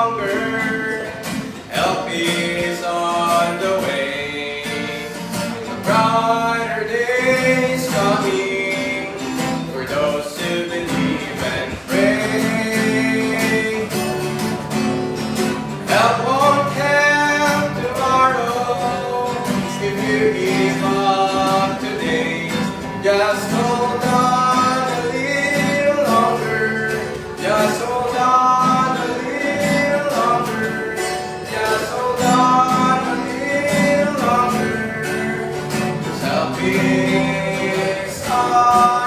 longer. Help is on the way. A brighter day is coming for those who believe and pray. Help won't come tomorrow if you give up today. Just hold on a little longer. Just hold on a little longer. Just hold on a little longer. 'Cause help is on